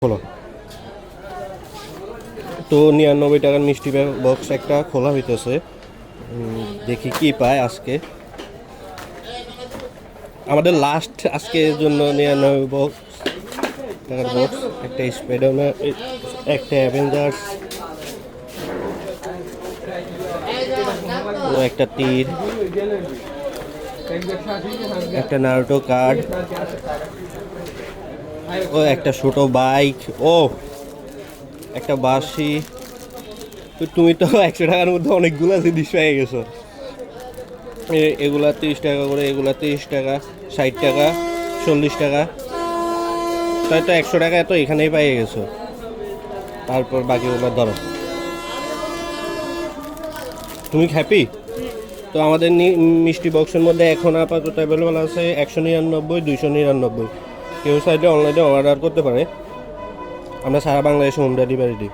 খোলো তো 99 টাকার মিষ্টি বক্স একটা খোলা হইতেছে। দেখি কি পায় আজকে। আমাদের লাস্ট আজকের জন্য 99 টাকার বক্স, একটা স্পাইডারম্যান, একটা অ্যাভেঞ্জার্স, ও একটা তীর, একটা নারুটো কার্ড, ও একটা ছোট বাইক, ও একটা বাঁশি। তো তুমি তো 100 টাকার মধ্যে অনেকগুলো জিনিস পেয়ে গেছো। এগুলা 30 টাকা করে, এগুলা 30 টাকা, 60 টাকা, 40 টাকা, তাই তো 100 টাকা তো এখানেই পেয়ে গেছো। তারপর বাকিগুলো ধরো। তুমি হ্যাপি? তো আমাদের মিষ্টি বক্সের মধ্যে এখন আপাতত অ্যাভেলেবল আছে 199, 299। কেউ চাইলে অনলাইনে অর্ডার করতে পারে, আমরা সারা বাংলাদেশে হোম ডেলিভারি দিই।